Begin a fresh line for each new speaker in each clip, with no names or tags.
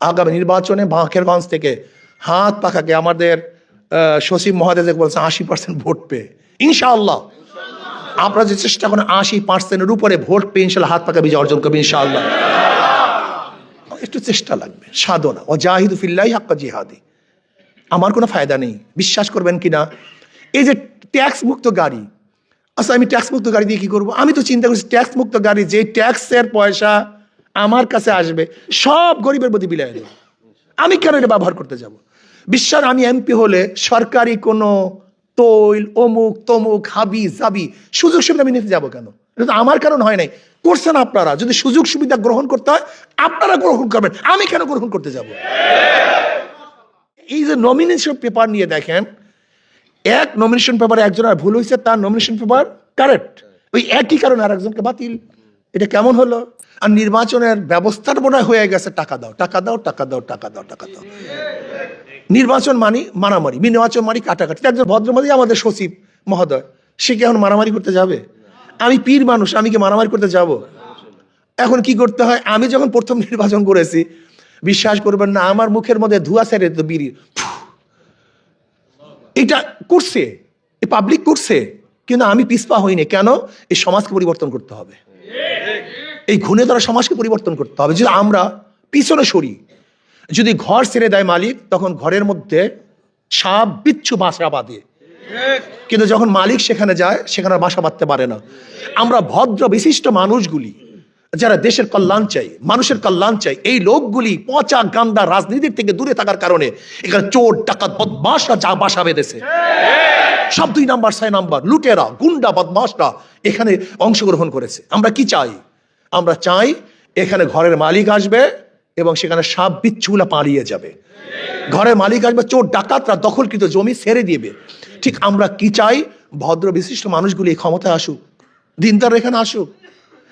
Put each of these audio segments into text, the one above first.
আগামী নির্বাচনে বাকেরগঞ্জ থেকে হাত পাখাকে আমাদের সচিব মহোদয় বলছেন 80% ভোট পেয়ে ইনশাআল্লাহ আপনারা যে চেষ্টা করেন 80%-এর উপরে ভোট পেয়ে ইনশাআল্লাহ হাত পাকা বিজয় অর্জন করবে ইনশাআল্লাহ। একটু চেষ্টা লাগবে, সাধনা। ও জাহিদু ফিল্লাহি হাক্কা জিহাদি। আমার কোনো ফায়দা নেই, বিশ্বাস করবেন কিনা। এই যে ট্যাক্স মুক্ত গাড়ি, আচ্ছা আমি ট্যাক্স মুক্ত গাড়ি দিয়ে কি করবো? আমি তো চিন্তা করছি ট্যাক্স মুক্ত গাড়ি, যে ট্যাক্সের পয়সা আমার কাছে আসবে সব গরিবের প্রতি বিলাই দেব। আমি কেন এটা ব্যবহার করতে যাব? বিশ্বাস আমি এমপি হলে সরকারি কোনো তৈল অমুক তমুক হাবি জাবি সুযোগ সুবিধা আমি নিতে যাবো কেন? এটা তো আমার কারণ হয় নাই, করছেন আপনারা। যদি সুযোগ সুবিধা গ্রহণ করতে হয় আপনারা গ্রহণ করবেন, আমি কেন গ্রহণ করতে যাব? এই যে নমিনেশন পেপার নিয়ে দেখেন, এক নমিনেশন পেপারে একজনের ভুল হয়েছে, তার নমিনেশন পেপার কারেক্ট, ওই একই কারণে আর একজনকে বাতিল। এটা কেমন হলো? আর নির্বাচনের ব্যবস্থাটা মনে হয়ে গেছে টাকা দাও টাকা দাও টাকা দাও টাকা দাও টাকা দাও। নির্বাচন মানি মারামারি, নির্বাচন মানি কাটাকাটি। একজন ভদ্রমতি আমাদের সচিব মহোদয়, সে কি এখন মারামারি করতে যাবে? আমি পীর মানুষ, আমি কি মারামারি করতে যাব? এখন কি করতে হয়? আমি যখন প্রথম নির্বাচন করেছি, বিশ্বাস করবেন না, আমার মুখের মধ্যে ধোঁয়া ছেড়ে দিত বিড়ি। এটা করছে পাবলিক করছে, কিন্তু আমি পিছপা হইনি। কেন? এই সমাজকে পরিবর্তন করতে হবে, এই ঘুণে ধরা সমাজকে পরিবর্তন করতে হবে। যদি আমরা পিছনে সরি, যদি ঘর ছেড়ে দেয় মালিক, তখন ঘরের মধ্যে সাপ বিচ্ছু বাসা বাঁধে, কিন্তু যখন মালিক সেখানে যায় সেখানে বাসা বাঁধতে পারে না। আমরা ভদ্র বিশিষ্ট মানুষগুলি যারা দেশের কল্যাণ চাই, মানুষের কল্যাণ চাই, এই লোকগুলি পচা গান্দা রাজনীতির থেকে দূরে থাকার কারণে এখানে চোর ডাকাত বদমাশরা যা বাসা বেঁধেছে, সব 2 নাম্বার 6 নাম্বার লুটেরা গুন্ডা বদমাশরা এখানে অংশগ্রহণ করেছে। আমরা কি চাই? আমরা চাই এখানে ঘরের মালিক আসবে এবং সেখানে সাপ বিচ্ছুগুলা পালিয়ে যাবে। ঘরের মালিক আসবে, চোর ডাকাতরা দখলকৃত জমি ছেড়ে দিবে। ঠিক আমরা কি চাই? ভদ্র বিশিষ্ট মানুষগুলি ক্ষমতায় আসুক, দিনদার এখানে আসুক।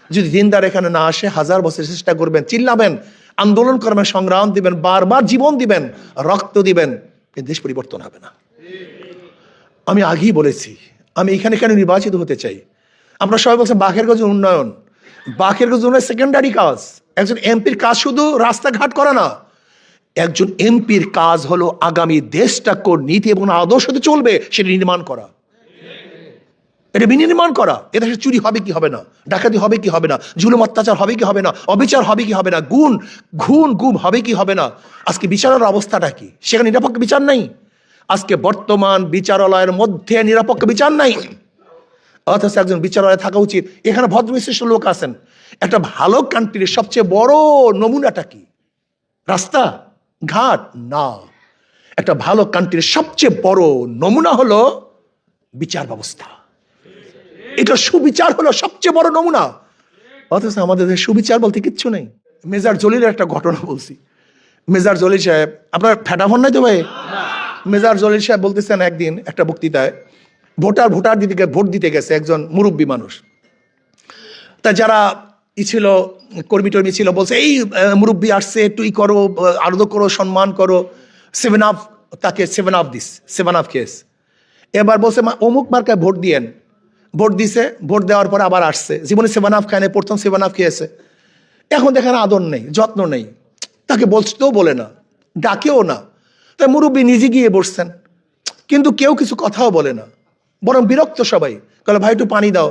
যদি দিনদার এখানে না আসে, 1000 বছর চেষ্টা করবেন, চিল্লাবেন, আন্দোলন করবেন, সংগ্রাম দিবেন, বারবার জীবন দিবেন, রক্ত দিবেন, এই দেশ পরিবর্তন হবে না। আমি আগেই বলেছি আমি এখানে কেন নির্বাচিত হতে চাই। আমরা সবাই বলছেন বাকেরগঞ্জ উন্নয়ন, বাকেরগঞ্জ উন্নয়ন সেকেন্ডারি কাজ। একজন এমপির কাজ শুধু রাস্তাঘাট করা না, একজন এমপির কাজ হলো আগামী দেশটা কোন নীতি এবং আদর্শতে চলবে সেটা নির্মাণ করা, এটা বিনির্মাণ করা। এদেশে চুরি হবে কি হবে না, ডাকাতি হবে কি হবে না, জুলুম অত্যাচার হবে কি হবে না, অবিচার হবে কি হবে না, গুম হবে কি হবে না। আজকে বিচারের অবস্থাটা কি? সেখানে নিরপেক্ষ বিচার নাই। আজকে বর্তমান বিচারালয়ের মধ্যে নিরপেক্ষ বিচার নাই, অথচ একজন বিচারালয়ে থাকা উচিত। এখানে ভদ্র বিশিষ্ট লোক আছেন। একটা ভালো কান্ট্রির সবচেয়ে বড় নমুনাটা কি? রাস্তা ঘাট না, একটা ভালো কান্ট্রির সবচেয়ে বড় নমুনা হলো বিচার ব্যবস্থা। এটা সুবিচার হলো সবচেয়ে বড় নমুনা, অথচ আমাদের সুবিচার বলতে কিচ্ছু নেই। মেজর জলিলের একটা ঘটনা বলছি। মেজর জলিল সাহেব, আপনার ফেটাফোন নাই তো ভাই? মেজর জলিল সাহেব বলতেছেন একদিন একটা বক্তৃতায়, ভোট দিতে গেছে একজন মুরব্বী মানুষ। তা যারা ছিল কর্মী টর্মী ছিল, বলছে এই মুরব্বী আসছে, একটু করো, আদর করো, সম্মান করো, 7 আপ, তাকে 7 আপ দিস, 7 আপ খেয়েছে। এবার বলছে অমুক মার্কায় ভোট দিয়েন। ভোট দিছে, ভোট দেওয়ার পরে আবার আসছে, জীবনে 7 আপ খায় না, প্রথম 7 আপ খেয়েছে। এখন দেখেন আদর নেই, যত্ন নেই, তাকে বলতেও বলে না, ডাকেও না। তাই মুরব্বী নিজে গিয়ে বসছেন, কিন্তু কেউ কিছু কথাও বলে না, বরং বিরক্ত সবাই। বলে ভাই একটু পানি দাও।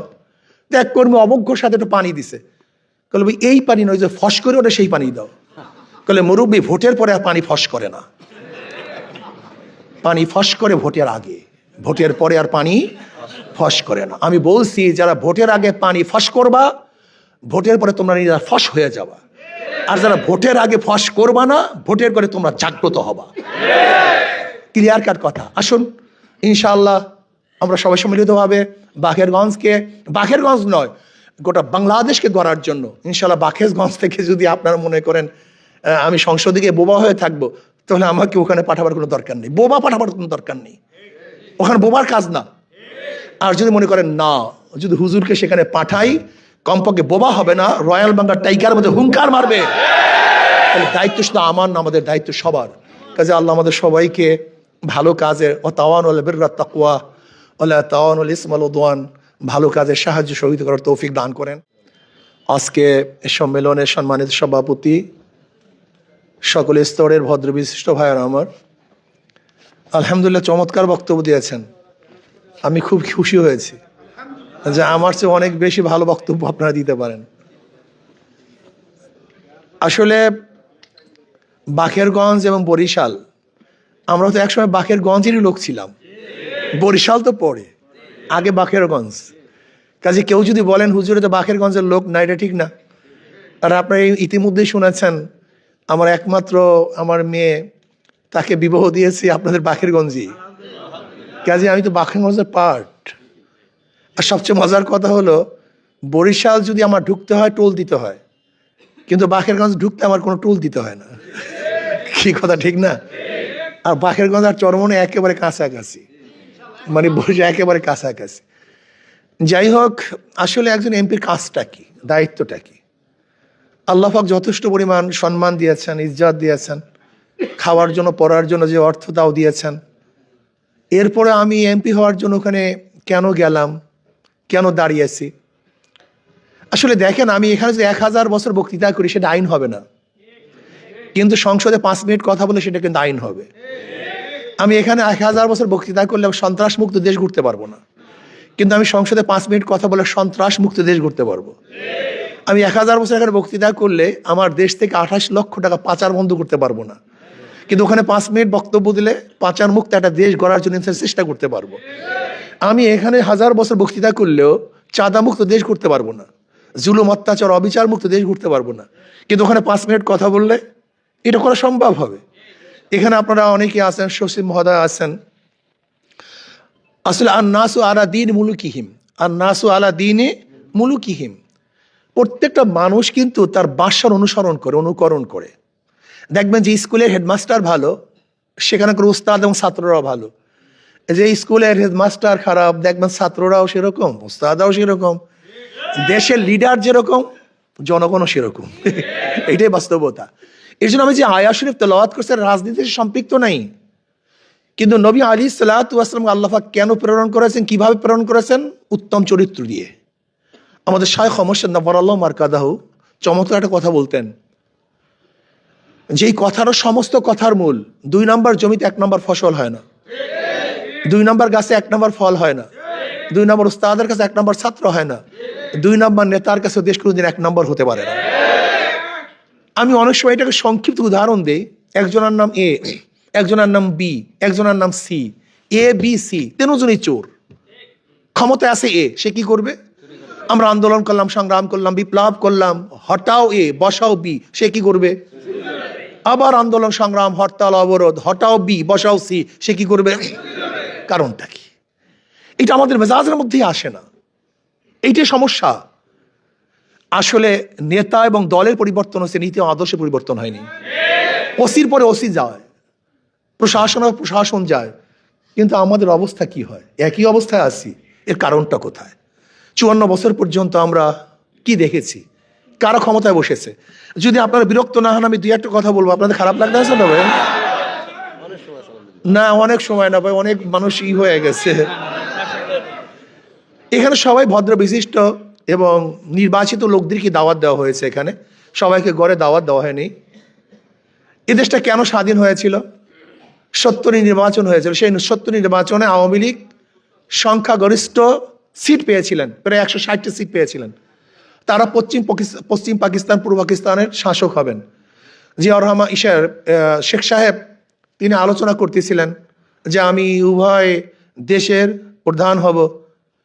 এক কর্মী অবজ্ঞর সাথে একটু পানি দিছে। বলে ভাই এই পানি নয়, যে ফস করে ওটা সেই পানি দাও। বলে মুরব্বী ভোটের পরে আর পানি ফস করে না, পানি ফস করে ভোটের আগে, ভোটের পরে আর পানি ফস করে না। আমি বলছি যারা ভোটের আগে পানি ফস করবা, ভোটের পরে তোমরা নিজেরা ফস হয়ে যাবা। আর যারা ভোটের আগে ফস করবা না, ভোটের পরে তোমরা জাগ্রত হবা। ক্লিয়ার কাট কথা। আসুন ইনশাআল্লাহ আমরা সবাই সম্মিলিতভাবে বাকেরগঞ্জ নয়, গোটা বাংলাদেশকে গড়ার জন্য ইনশাআল্লাহ বাকেরগঞ্জ থেকে যদি আপনারা মনে করেন আমি সংসদে গিয়ে বোবা হয়ে থাকবো, তাহলে আমাকে ওখানে পাঠাবার কোনো দরকার নেই, বোবা পাঠাবার কোনো দরকার নেই, ওখানে বোবার কাজ না। আর যদি মনে করেন না, যদি হুজুরকে সেখানে পাঠাই, কমপক্ষে বোবা হবে না, রয়্যাল বেঙ্গল টাইগার মধ্যে হুঙ্কার মারবে। তাহলে দায়িত্ব শুধু আমার না, আমাদের দায়িত্ব সবার। কাজে আল্লাহ আমাদের সবাইকে ভালো কাজের তাওয়ানুল বিররি ওয়াত তাকওয়া ওয়ালা তাওয়ানুল ইসমি ওয়াল উদওয়ান, ভালো কাজের সাহায্য সহযোগিতা করার তৌফিক দান করেন। আজকে সম্মেলনের সম্মানিত সভাপতি সকল স্তরের ভদ্র বিশিষ্ট ভাইয়েরা আমার, আলহামদুলিল্লাহ চমৎকার বক্তব্য দিয়েছেন। আমি খুব খুশি হয়েছি যে আমার চেয়ে অনেক বেশি ভালো বক্তব্য আপনারা দিতে পারেন। আসলে বাকেরগঞ্জ এবং বরিশাল, আমরা তো একসময় বাকেরগঞ্জেরই লোক ছিলাম, বরিশাল তো পরে, আগে বাকেরগঞ্জ। কাজে কেউ যদি বলেন হুজুরে তো বাকেরগঞ্জের লোক না, এটা ঠিক না। আর আপনারা ইতিমধ্যেই শুনেছেন আমার একমাত্র আমার মেয়ে, তাকে বিবাহ দিয়েছি আপনাদের বাকেরগঞ্জে। কাজে আমি তো বাকেরগঞ্জের পার্ট। আর সবচেয়ে মজার কথা হলো, বরিশাল যদি আমার ঢুকতে হয় টোল দিতে হয়, কিন্তু বাকেরগঞ্জ ঢুকতে আমার কোনো টোল দিতে হয় না। কি কথা ঠিক না? আর বাকেরগঞ্জ আর চরমনে একেবারে কাছাকাছি, মানে বরিশাল একেবারে কাছাকাছি। যাই হোক, আসলে একজন এমপির কাজটা কি, দায়িত্বটা কি? আল্লাহ পাক যথেষ্ট পরিমাণ সম্মান দিয়েছেন, ইজ্জত দিয়েছেন, খাওয়ার জন্য পড়ার জন্য যে অর্থ তাও দিয়েছেন। এরপরে আমি এমপি হওয়ার জন্য ওখানে কেন গেলাম, কেন দাঁড়িয়েছি? আসলে দেখেন, আমি এখানে যদি 1000 বছর বক্তৃতা করি সেটা আইন হবে না, কিন্তু সংসদে 5 মিনিট কথা বলে সেটা কিন্তু আইন হবে। আমি এখানে 1000 বছর বক্তৃতা করলে সন্ত্রাস মুক্ত দেশ ঘুরতে পারবো না, কিন্তু আমি সংসদে 5 মিনিট কথা বলে সন্ত্রাস মুক্ত দেশ ঘুরতে পারবো। আমি 1000 বছর এখানে বক্তৃতা করলে আমার দেশ থেকে 28 লক্ষ টাকা পাচার বন্ধ করতে পারবো না, কিন্তু ওখানে 5 মিনিট বক্তব্য দিলে পাচার মুক্ত একটা দেশ গড়ার জন্য চেষ্টা করতে পারবো। আমি এখানে 1000 বছর বক্তৃতা করলেও চাঁদা মুক্ত দেশ করতে পারবো না, জুলুম অত্যাচার অবিচার মুক্ত দেশ ঘুরতে পারবো না, কিন্তু ওখানে 5 মিনিট কথা বললে এটা করা সম্ভব হবে। এখানে আপনারা অনেকে আছেন, শশী মহোদয় আছেন। আসলে আন্নাসু আলা দীন মুলুকিহিম, আন্নাসু আলা দীনে মুলুকিহিম। প্রত্যেকটা মানুষ কিন্তু তার বাসার অনুসরণ করে, অনুকরণ করে। দেখবেন যে স্কুলের হেডমাস্টার ভালো, সেখানকার উস্তাদ এবং ছাত্ররাও ভালো। যে স্কুলের হেডমাস্টার খারাপ, দেখবেন ছাত্ররাও সেরকম, উস্তাদাও সেরকম। দেশের লিডার যেরকম, জনগণও সেরকম। এটাই বাস্তবতা। এই জন্য আমি যে আয়াত শরীফ তেলাওয়াত করছি, রাজনীতির সম্পৃক্ত নাই, কিন্তু নবী আলাইহিস সালাতু ওয়াস সালাম আল্লাহ পাক কেন প্রেরণ করেছেন, কিভাবে প্রেরণ করেছেন? উত্তম চরিত্র দিয়ে। আমাদের শায়খ মুর্শিদ নওয়ারাল্লাহু মারকাদাহু চমৎকার একটা কথা বলতেন, যেই কথারও সমস্ত কথার মূল 2 নম্বর জমিতে 1 নম্বর ফসল হয় না, 2 নম্বর গাছে 1 নম্বর ফল হয় না, 2 নম্বর উস্তাদের কাছে 1 নম্বর ছাত্র হয় না, 2 নম্বর নেতার কাছে দেশ কোনোদিন 1 নম্বর হতে পারে না। আমি অনেক সময় এটাকে সংক্ষিপ্ত উদাহরণ দিই। একজনের নাম এ, একজনের নাম বি, একজনের নাম সি। এ বি সি তিনজনই চোর। ক্ষমতায় আছে এ, সে কি করবে? আমরা আন্দোলন করলাম, সংগ্রাম করলাম, বিপ্লব করলাম, হটাও এ বসাও বি, সে কি করবে? আবার আন্দোলন সংগ্রাম, হরতাল অবরোধ, হটাও বি বসাও সি, সে কি করবে? কারণটা কি? এটা আমাদের মেজাজের মধ্যেই আসে না, এইটাই সমস্যা। আসলে নেতা এবং দলের পরিবর্তন হচ্ছে, নীতি ও আদর্শে পরিবর্তন হয়নি। ওসির পরে ওসি যায়, প্রশাসন ও প্রশাসন যায়, কিন্তু আমাদের অবস্থা কি হয়? একই অবস্থায় আছি। এর কারণটা কোথায়? 54 বছর পর্যন্ত আমরা কি দেখেছি? কারা ক্ষমতায় বসেছে? যদি আপনারা বিরক্ত না হন, আমি 2-1টা কথা বলবো। আপনাদের খারাপ লাগতে আছে না ভাই? না, অনেক সময় না ভাই, অনেক মানুষ হয়ে গেছে এখানে। সবাই ভদ্র বিশিষ্ট এবং নির্বাচিত লোকদেরকে দাওয়াত দেওয়া হয়েছে এখানে, সবাইকে গড়ে দাওয়াত দেওয়া হয়নি। এই দেশটা কেন স্বাধীন হয়েছিল? 70 নির্বাচন হয়েছিল। সেই 70 নির্বাচনে আওয়ামী লীগ সংখ্যাগরিষ্ঠ সিট পেয়েছিলেন, প্রায় 160টা সিট পেয়েছিলেন। তারা পশ্চিম পাকিস্তান, পূর্ব পাকিস্তানের শাসক হবেন। জিয়াউর রহমান শেখ সাহেব তিনি আলোচনা করতেছিলেন যে আমি উভয় দেশের প্রধান হব,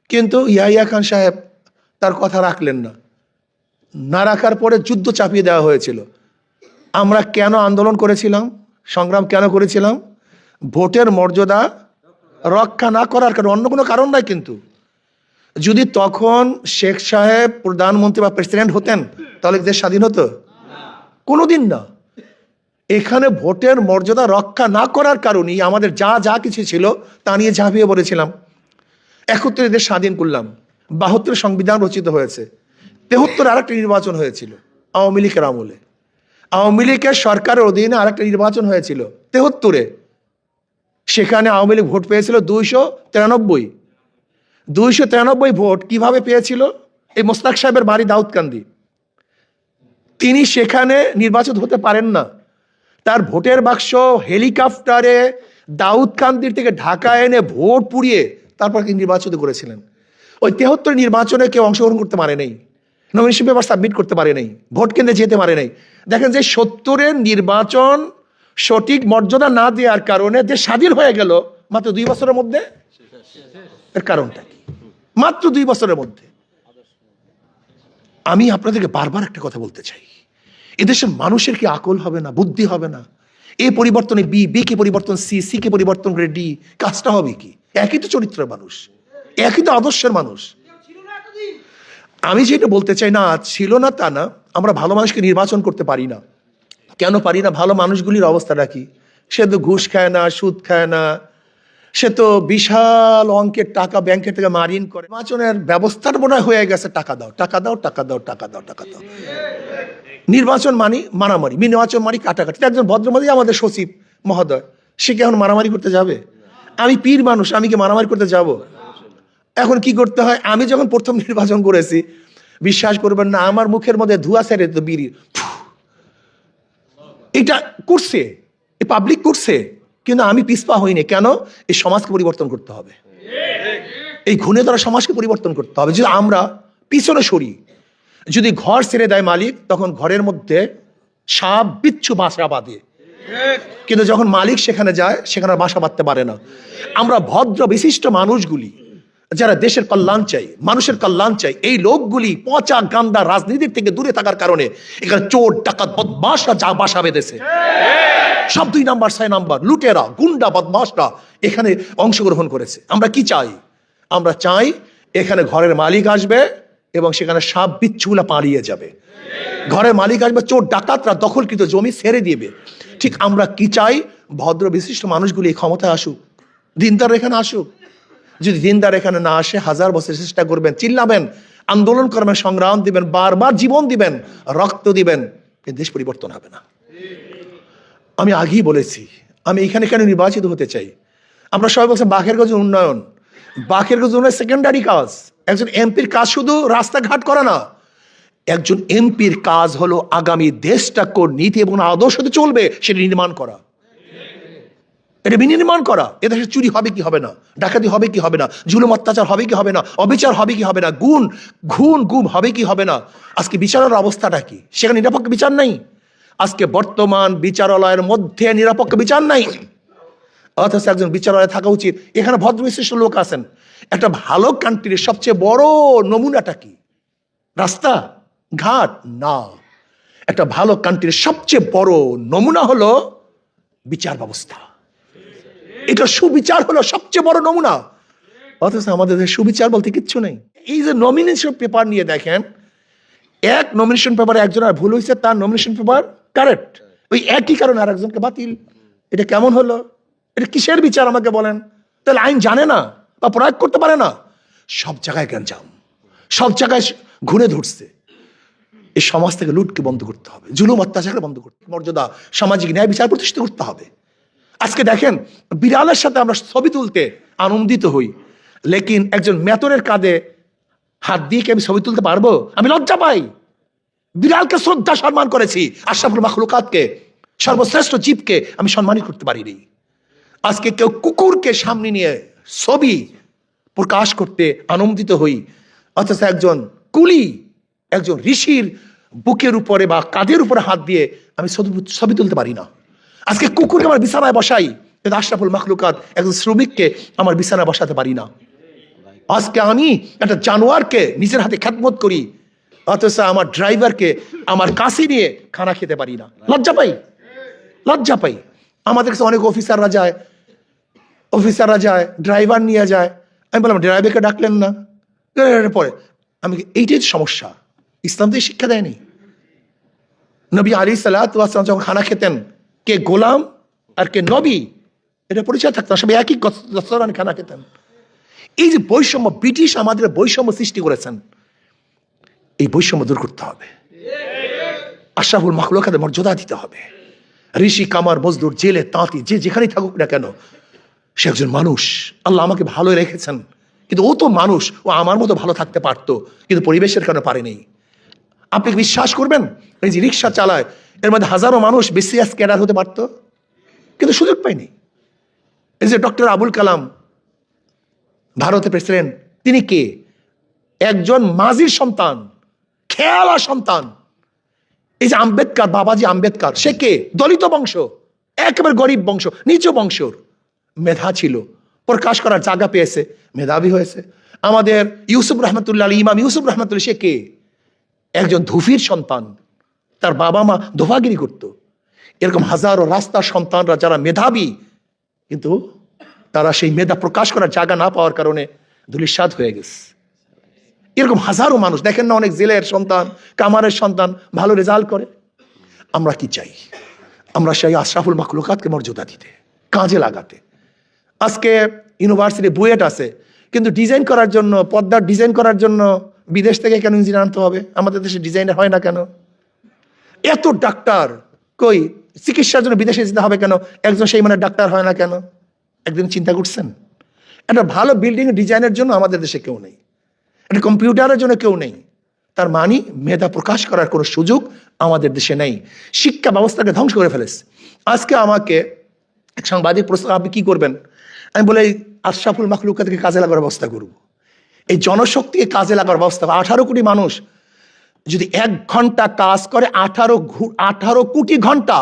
কিন্তু ইয়াহিয়া খান সাহেব তার কথা রাখলেন না। না রাখার পরে যুদ্ধ চাপিয়ে দেওয়া হয়েছিল। আমরা কেন আন্দোলন করেছিলাম, সংগ্রাম কেন করেছিলাম? ভোটের মর্যাদা রক্ষা না করার কারণ, অন্য কোনো কারণ নাই। কিন্তু যদি তখন শেখ সাহেব প্রধানমন্ত্রী বা প্রেসিডেন্ট হতেন, তাহলে দেশ স্বাধীন হতো? কোনোদিন না। এখানে ভোটের মর্যাদা রক্ষা না করার কারণেই আমাদের যা যা কিছু ছিল তা নিয়ে ঝাঁপিয়ে পড়েছিলাম। 71 দেশ স্বাধীন করলাম, 72 সংবিধান রচিত হয়েছে, 73 আরেকটা নির্বাচন হয়েছিল আওয়ামী লীগের আমলে। আওয়ামী লীগের সরকারের অধীনে আরেকটা নির্বাচন হয়েছিল 73-এ। সেখানে আওয়ামী লীগ ভোট পেয়েছিল 293। 293 ভোট কিভাবে পেয়েছিল? এই মোস্তাক সাহেবের বাড়ি দাউদকান্দি। তিনি সেখানে নির্বাচিত হতে পারেন না, তার ভোটের বাক্স হেলিকপ্টারে দাউদকান্দির থেকে ঢাকা এনে ভোট পুড়িয়ে তারপর নির্বাচিত করেছিলেন। ওই 73 নির্বাচনে কেউ অংশগ্রহণ করতে পারে নাই, নমিনেশন পেপার সাবমিট করতে পারে নাই, ভোট কেন্দ্রে যেতে পারে নাই। দেখেন যে 70-এর নির্বাচন সঠিক মর্যাদা না দেওয়ার কারণে যে স্বাধীন হয়ে গেল মাত্র 2 বছরের মধ্যে, এর কারণটা কি? মাত্র 2 বছরের মধ্যে। আমি আপনাদেরকে বারবার একটা কথা বলতে চাই, এদেশের মানুষের কি আকল হবে না, বুদ্ধি হবে না? এ পরিবর্তনে বি, বি কে পরিবর্তন সি, সি কে পরিবর্তন করে ডি, কাজটা হবে কি? একই তো চরিত্রের মানুষ, একই তো আদর্শের মানুষ। আমি যেটা বলতে চাই না ছিল না তা না, আমরা ভালো মানুষকে নির্বাচন করতে পারি না। কেন পারি না? ভালো মানুষগুলির অবস্থাটা কি? সে তো ঘুষ খায় না, সুদ খায় না, সে তো বিশাল অঙ্কের টাকা ব্যাংকের থেকে মারিন করে। নির্বাচনের ব্যবস্থার মনে হয়ে গেছে টাকা দাও, টাকা দাও, টাকা দাও, টাকা দাও, টাকা দাও। নির্বাচন মানি মারামারি, নির্বাচন মানি কাটাকাটি। একজন ভদ্রমহিলা আমাদের সচিব মহোদয়, সে কি এখন মারামারি করতে যাবে? আমি পীর মানুষ, আমি কি মারামারি করতে যাব? এখন কি করতে হয়? আমি যখন প্রথম নির্বাচন করেছি, বিশ্বাস করবেন না, আমার মুখের মধ্যে ধোঁয়া ছেড়ে তো বিড়ি। এটা করছে, এ পাবলিক করছে, কিন্তু আমি পিছপা হইনি। কেন? এই সমাজকে পরিবর্তন করতে হবে, এই ঘুণে ধরা সমাজকে পরিবর্তন করতে হবে। যদি আমরা পিছনে সরি, যদি ঘর ছেড়ে দেয় মালিক, তখন ঘরের মধ্যে সাপ বিচ্ছু বাসা বাঁধে, কিন্তু যখন মালিক সেখানে যায়, সেখানে বাসা বাঁধতে পারে না। আমরা ভদ্র বিশিষ্ট মানুষগুলি যারা দেশের কল্যাণ চাই, মানুষের কল্যাণ চাই, এই লোকগুলি পচা গান্দা রাজনীতির থেকে দূরে থাকার কারণে এখানে চোর ডাকাত বদমাশরা যা বাসা বেঁধেছে, সব 2 নাম্বার 6 নাম্বার লুটেরা গুন্ডা বদমাশরা এখানে অংশগ্রহণ করেছে। আমরা কি চাই? আমরা চাই এখানে ঘরের মালিক আসবে এবং সেখানে সাপ বিচ্ছুগুলা পালিয়ে যাবে। ঘরের মালিক আসবে, চোর ডাকাতরা দখলকৃত জমি ছেড়ে দিবে। ঠিক আমরা কি চাই? ভদ্র বিশিষ্ট মানুষগুলি এই ক্ষমতায় আসুক, দিনদার এখানে আসুক। যদি দিনদার এখানে না আসে, 1000 বছর চেষ্টা করবেন, চিল্লাবেন, আন্দোলন করবেন, সংগ্রাম দিবেন, বারবার জীবন দিবেন, রক্ত দিবেন, দেশ পরিবর্তন হবে না। আমি আগেই বলেছি, আমি এখানে কেন নির্বাচিত হতে চাই। আমরা সবাই বলছেন বাকেরগঞ্জ উন্নয়ন, বাকেরগঞ্জ উন্নয়ন সেকেন্ডারি কাজ। একজন এমপির কাজ শুধু রাস্তাঘাট করা না, একজন এমপির কাজ হলো আগামী দেশটা কোন নীতি এবং আদর্শতে চলবে সেটা নির্মাণ করা, এটা বিনির্মাণ করা। এদেশে চুরি হবে কি হবে না, ডাকাতি হবে কি হবে না, জুলুম অত্যাচার হবে কি হবে না, অবিচার হবে কি হবে না, গুম হবে কি হবে না। আজকে বিচারের অবস্থাটা কি? সেখানে নিরপেক্ষ বিচার নাই। আজকে বর্তমান বিচারালয়ের মধ্যে নিরপেক্ষ বিচার নাই, অথচ একজন বিচারালয়ে থাকা উচিত। এখানে ভদ্র বিশিষ্ট লোক আছেন। একটা ভালো কান্ট্রির সবচেয়ে বড় নমুনাটা কি? রাস্তা ঘাট না, একটা ভালো কান্ট্রির সবচেয়ে বড় নমুনা হলো বিচার ব্যবস্থা। এটা সুবিচার হলো সবচেয়ে বড় নমুনা, অথচ আমাদের সুবিচার বলতে কিচ্ছু নেই। এই যে নমিনেশন পেপার নিয়ে দেখেন, এক নমিনেশন পেপারে একজনের ভুল হয়েছে, তার নমিনেশন পেপার কারেক্ট, ওই একই কারণে আর একজনকে বাতিল। এটা কেমন হলো? এটা কিসের বিচার আমাকে বলেন? তাহলে আইন জানে না বা প্রয়োগ করতে পারে না। সব জায়গায় গ্যাঞ্জাম, সব জায়গায় ঘুরে ধরছে। এই সমাজ থেকে লুটকে বন্ধ করতে হবে, জুলুম অত্যাচারকে বন্ধ করতে, মর্যাদা সামাজিক ন্যায় বিচার প্রতিষ্ঠিত করতে হবে। আজকে দেখেন, বিড়ালের সাথে আমরা ছবি তুলতে আনন্দিত হই, লেকিন একজন মেতরের কাঁধে হাত দিয়ে কি আমি ছবি তুলতে পারবো? আমি লজ্জা পাই। বিড়ালকে শ্রদ্ধা সম্মান করেছি, আশরাফুল মাখলুকাতকে, সর্বশ্রেষ্ঠ জীবকে আমি সম্মানই করতে পারিনি। আজকে কেউ কুকুরকে সামনে নিয়ে ছবি প্রকাশ করতে আনন্দিত হই, অথচ একজন কুলি, একজন ঋষির বুকের উপরে বা কাঁধের উপরে হাত দিয়ে আমি ছবি তুলতে পারি না। আজকে কুকুরকে আমার বিছানায় বসাই, কিন্তু আশরাফুল মাখলুকাত একজন শ্রমিককে আমার বিছানায় বসাতে পারি না। আজকে আমি একটা জানোয়ারকে নিজের হাতে খেদমত করি, অথচ আমার ড্রাইভারকে আমার কাছে নিয়ে খানা খেতে পারি না। লজ্জা পাই, লজ্জা পাই। আমাদের কাছে অনেক অফিসাররা যায়, ড্রাইভার নিয়ে যায়। আমি বললাম ড্রাইভারকে ডাকলেন না, পরে আমি, এইটাই সমস্যা। ইসলাম তো শিক্ষা দেয়নি। নবী আলাইহিস সালাতু ওয়াস সালাম যখন খানা খেতেন, কে গোলাম আর কে নবী এটা পরিচয় থাকতো না, সবাই একই রেস্তোরাঁ খানা খেতেন। এই যে বৈষম্য, ব্রিটিশ আমাদের বৈষম্য সৃষ্টি করেছেন, এই বৈষম্য দূর করতে হবে। আশরাফুল মাখলুকাতের মর্যাদা দিতে হবে। ঋষি, কামার, মজদুর, জেলে, তাঁতি, যে যেখানেই থাকুক না কেন, সে একজন মানুষ। আল্লাহ আমাকে ভালো রেখেছেন, কিন্তু ও তো মানুষ, ও আমার মতো ভালো থাকতে পারতো, কিন্তু পরিবেশের কারণে পারেনি। আপনি বিশ্বাস করবেন, এই যে রিক্সা চালায় এর মধ্যে হাজারো মানুষ বিসিএস ক্যাডার হতে পারতো, কিন্তু সুযোগ পায়নি। এই যে ডক্টর আবুল কালাম ভারতের প্রেসিডেন্ট, তিনি কে? একজন মাঝির সন্তান, খেয়ালা সন্তান। এই যে আম্বেদকর, বাবাজি আম্বেদকর, সে কে? দলিত বংশ, একেবারে গরিব বংশ, নিচু বংশর, মেধা ছিল, প্রকাশ করার জায়গা পেয়েছে, মেধাবী হয়েছে। আমাদের ইউসুফ রহমতুল্লাহ আলী, ইমাম ইউসুফ রহমতুল্লাহ, সে কে? একজন ধুফির সন্তান, তার বাবা মা ধোফাগিরি করত। এরকম হাজারো রাস্তার সন্তানরা যারা মেধাবী, কিন্তু তারা সেই মেধা প্রকাশ করার জায়গা না পাওয়ার কারণে ধূলিসাৎ হয়ে গেছে। এরকম হাজারো মানুষ দেখেন না, অনেক জেলের সন্তান, কামারের সন্তান ভালো রেজাল্ট করে। আমরা কি চাই? আমরা চাই আশরাফুল মাখলুকাতকে মর্যাদা দিতে, কাজে লাগাতে। আজকে ইউনিভার্সিটি বুয়েট আছে, কিন্তু ডিজাইন করার জন্য, পর্দার ডিজাইন করার জন্য বিদেশ থেকে কেন ইঞ্জিনিয়ার আনতে হবে? আমাদের দেশে ডিজাইনার হয় না কেন? এত ডাক্তার কই, চিকিৎসার জন্য বিদেশে যেতে হবে কেন? একজন সেই মানে ডাক্তার হয় না কেন? একদিন চিন্তা করছেন? একটা ভালো বিল্ডিং ডিজাইনের জন্য আমাদের দেশে কেউ নেই, একটা কম্পিউটারের জন্য কেউ নেই। তার মানে মেধা প্রকাশ করার কোনো সুযোগ আমাদের দেশে নেই। শিক্ষা ব্যবস্থাকে ধ্বংস করে ফেলেছে। আজকে আমাকে এক সাংবাদিক প্রশ্ন, আপনি কি করবেন? আমি বলে এই আশরাফুল মাখলুকাতকে কাজে লাগার ব্যবস্থা করব। এই জনশক্তিকে কাজে লাগার ব্যবস্থা। 18 কোটি মানুষ যদি 1 ঘন্টা কাজ করে, 18 কোটি ঘন্টা,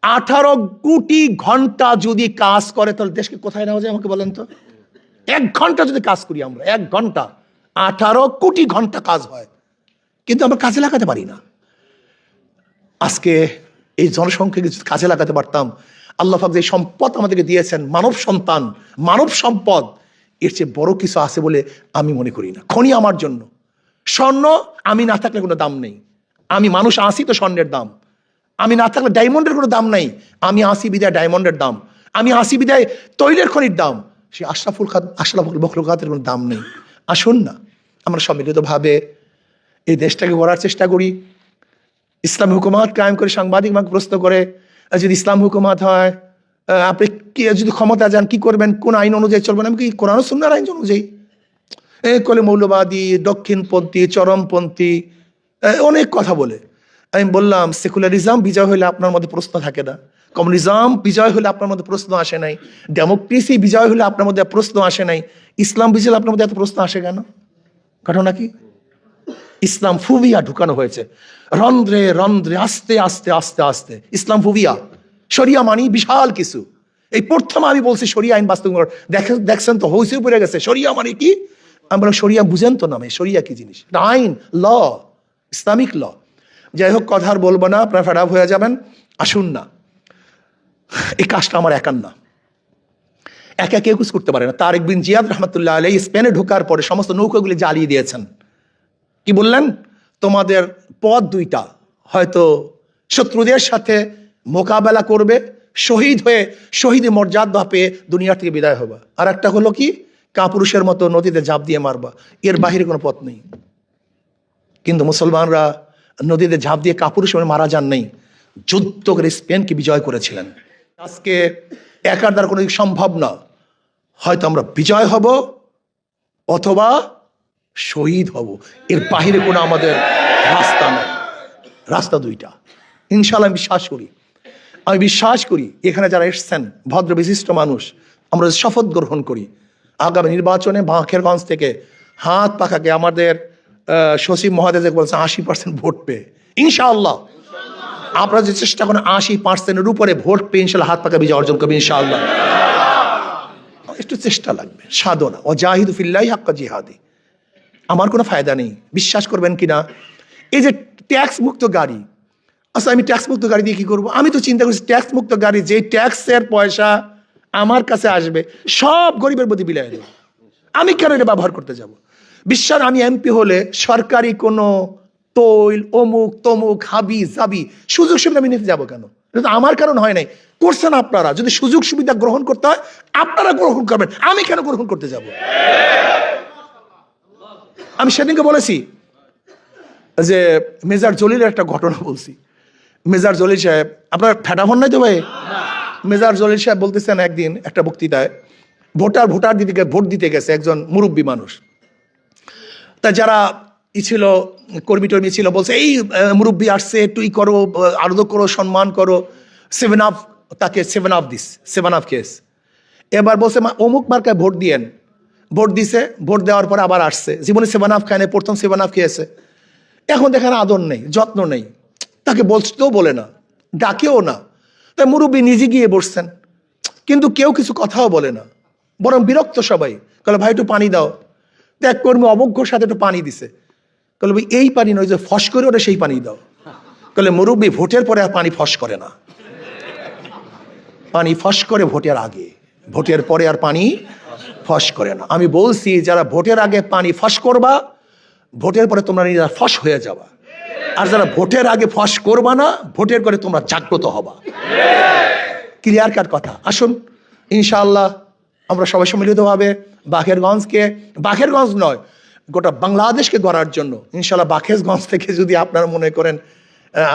18 কোটি ঘন্টা যদি কাজ করে, তাহলে দেশকে কোথায় নেওয়া যায় আমাকে বলেন তো? 1 ঘন্টা যদি কাজ করি আমরা, 1 ঘন্টা 18 কোটি ঘন্টা কাজ হয়, কিন্তু আমরা কাজে লাগাতে পারি না। আজকে এই জনসংখ্যাকে যদি কাজে লাগাতে পারতাম, আল্লাহ পাক যে সম্পদ আমাদেরকে দিয়েছেন, মানব সন্তান, মানব সম্পদ, এর চেয়ে বড় কিছু আছে বলে আমি মনে করি না। খনি আমার জন্য, স্বর্ণ আমি না থাকলে কোনো দাম নেই। আমি মানুষ আসি তো স্বর্ণের দাম, আমি না থাকলে ডায়মন্ডের কোনো দাম নাই। আমি আসি বিদায় ডায়মন্ডের দাম, আমি আসি বিদায় তৈলের খনির দাম। সে আশরাফুল মাখলুকাতের কোনো দাম নেই। আসুন না আমরা সম্মিলিতভাবে এই দেশটাকে গড়ার চেষ্টা করি। ইসলাম হুকুমাত কায়েম করে, সাংবাদিক আমাকে প্রশ্ন করে, যদি ইসলাম হুকুমাত হয়, আপনি কি যদি ক্ষমতা যান কি করবেন, কোন আইন অনুযায়ী চলবেন? আমি কি কোরআন ও সুন্নাহর আইন অনুযায়ী? কলে মৌলবাদী, দক্ষিণপন্থী, চরমপন্থী, অনেক কথা বলে। আমি বললাম, সেকুলারিজম বিজয় হলে আপনার মধ্যে প্রশ্ন থাকে না, কমিউনিজম বিজয় হলে আপনার মধ্যে প্রশ্ন আসে নাই, ডেমোক্রেসি বিজয় হলে আপনার মধ্যে প্রশ্ন আসে নাই, ইসলাম বিজয় আপনার মধ্যে এত প্রশ্ন আসে কেন? ঘটনা কি? ইসলাম ফুবিয়া ঢুকানো হয়েছে রন্ধ্রে রন্ধ্রে, আস্তে আস্তে আস্তে আস্তে। ইসলাম ফুবিয়া, শরিয়া মানি বিশাল কিছু। এই প্রথম আমি বলছি শরিয়া আইন বাস্তবায়ন, দেখছেন তো হইসে পড়ে গেছে। শরিয়া মানে কি? আমি বললাম শরিয়া বুঝেন তো নামে, শরিয়া কি জিনিস? আইন, ল, ইসলামিক ল। যাই হোক, কথা আর বলবো না, আপনার ফেড আপ হয়ে যাবেন। আসুন না, এই কাজটা আমার একার না, একা কেউ কিছু করতে পারে না। তারেক বিন জিয়াদ রহমতুল্লাহ আলাইহি স্পেনে ঢোকার পরে সমস্ত নৌকাগুলি জ্বালিয়ে দিয়েছেন। কি বললেন? তোমাদের পথ দুইটা, হয়তো শত্রুদের সাথে মোকাবেলা করবে, শহীদ হয়ে শহীদের মর্যাদা পেয়ে দুনিয়া থেকে বিদায় হবা, আর একটা হলো কি, কাপুরুষের মতো নদীতে ঝাঁপ দিয়ে মারবা। এর বাহিরে কোনো পথ নেই। কিন্তু মুসলমানরা নদীতে ঝাঁপ দিয়ে কাপুরুষ মারা যান নাই, যুদ্ধ করে স্পেনকে বিজয় করেছিলেন। আজকে একার দ্বারা কোনো সম্ভব না। হয়তো আমরা বিজয় হব অথবা শহীদ হব, এর বাহিরে কোনো আমাদের রাস্তা নেই। রাস্তা দুইটা। ইনশাআল্লাহ আমি বিশ্বাস করি এখানে যারা এসছেন ভদ্র বিশিষ্ট মানুষ, আমরা শপথ গ্রহণ করি আগামী নির্বাচনে বাঁকেরগঞ্জ থেকে হাত পাখাকে আমাদের সচিব মহোদয় বলছেন 80% ভোট পেয়ে, ইনশাআল্লাহ আপনারা যে চেষ্টা করেন 80%-এর উপরে ভোট পেয়ে ইনশাআল্লাহ হাত পাকা বিজয় অর্জন করবে ইনশাআল্লাহ। একটু চেষ্টা লাগবে, সাধনা। ওয়াজাহিদু ফিল্লাহি হাক্কা জিহাদি। আমার কোনো ফায়দা নেই, বিশ্বাস করবেন কিনা। এই যে ট্যাক্স মুক্ত গাড়ি, আচ্ছা আমি ট্যাক্স মুক্ত গাড়ি দিয়ে কি করবো? আমি তো চিন্তা করছি ট্যাক্স মুক্ত গাড়ি, যে ট্যাক্সের পয়সা আমার কাছে আসবে সব গরিবের প্রতি বিলিয়ে দেবো। আমি কেন এটা ব্যবহার করতে যাব? বিশ্বাস আমি এমপি হলে সরকারি কোনো তৈল, অমুক তমুক, হাবি জাবি সুযোগ সুবিধা আমি নিতে যাবো কেন? এটা তো আমার কারণ হয় নাই, করছেন আপনারা। যদি সুযোগ সুবিধা গ্রহণ করতে হয় আপনারা গ্রহণ করবেন, আমি কেন গ্রহণ করতে যাব? আমি সেদিনকে বলেছি যে মেজর জলিলের একটা ঘটনা বলছি। মেজর জলিল সাহেব, আপনার ফেটা হন নাই তো ভাই? মেজর জলিল সাহেব বলতেছেন একদিন একটা বক্তৃতায়, ভোট দিতে গেছে একজন মুরব্বী মানুষ। তা যারা ছিল কর্মী টর্মী ছিল, বলছে এই মুরব্বী আসছে, একটু ই করো, আদর করো, সম্মান করো, 7 আপ, তাকে 7 আপ দিস, 7 আপ কেস। এবার বলছে অমুক মার্কায় ভোট দিয়েন, ভোট দিছে, ভোট দেওয়ার পরে আবার আসছে, জীবনে 7 আপ খায় না, প্রথম 7 আপ খেয়েছে। এখন দেখেন আদর নেই, যত্ন নেই, তাকে বলতেও বলে না, ডাকেও না। তাই মুরব্বী নিজে গিয়ে বসছেন, কিন্তু কেউ কিছু কথাও বলে না, বরং বিরক্ত সবাই। বলে ভাই একটু পানি দাও। এক কর্মী অবজ্ঞর সাথে একটু পানি দিছে। বলে ভাই এই পানি নয়, যে ফস করে ওটা সেই পানি দাও। বলে মুরব্বী ভোটের পরে আর পানি ফস করে না, পানি ফস করে ভোটের আগে, ভোটের পরে আর পানি ফস করে না। আমি বলছি যারা ভোটের আগে পানি ফস করবা, ভোটের পরে তোমরা নিজেরা ফস হয়ে যাবা। আর যারা ভোটের আগে ফস করবা না, ভোটের পরে তোমরা জাগ্রত হবা। ক্লিয়ার কাট কথা। আসুন ইনশাআল্লাহ আমরা সবাই সম্মিলিতভাবে বাকেরগঞ্জ নয়, গোটা বাংলাদেশকে গড়ার জন্য ইনশাআল্লাহ বাকেরগঞ্জ থেকে যদি আপনারা মনে করেন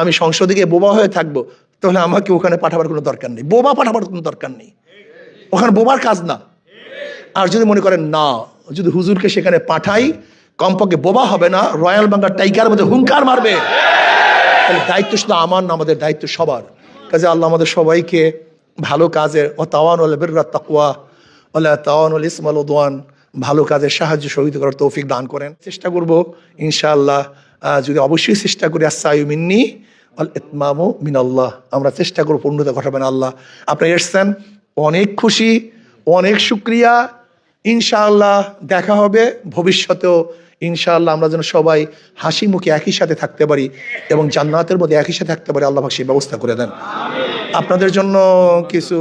আমি সংসদে গিয়ে বোবা হয়ে থাকবো, তাহলে আমাকে ওখানে পাঠাবার কোনো দরকার নেই, বোবা পাঠাবার কোনো দরকার নেই, ওখানে বোবার কাজ না। আর যদি মনে করেন না, যদি হুজুরকে সেখানে পাঠাই, কমপক্ষে বোবা হবে না, রয়্যাল বেঙ্গল টাইগার মধ্যে হুঙ্কার মারবে, তাহলে দায়িত্ব শুধু আমার না, আমাদের দায়িত্ব সবার। কাজে আল্লাহ আমাদের সবাইকে ভালো কাজের তাওয়ানুল বিররি ওয়াত তাকওয়া ওয়ালা তাওয়ানুল ইসমি ওয়াল উদওয়ান, ভালো কাজের সাহায্য সহযোগিতা করার তৌফিক দান করেন। চেষ্টা করব ইনশাআল্লাহ, যদি অবশ্যই চেষ্টা করি, আস-সায়ু মিন্নি ওয়াল ইতমামু মিনাল্লাহ, আমরা চেষ্টা করব পূর্ণতা ঘটাবেন আল্লাহ। আপনি এসছেন, অনেক খুশি, অনেক শুকরিয়া। ইনশাআল্লাহ দেখা হবে ভবিষ্যতেও। ইনশাআল্লাহ আমরা যেন সবাই হাসি মুখে একই সাথে থাকতে পারি এবং জান্নাতের মধ্যে একই সাথে থাকতে পারি, আল্লাহ পাক সেই ব্যবস্থা করে দেন। আপনাদের জন্য কিছু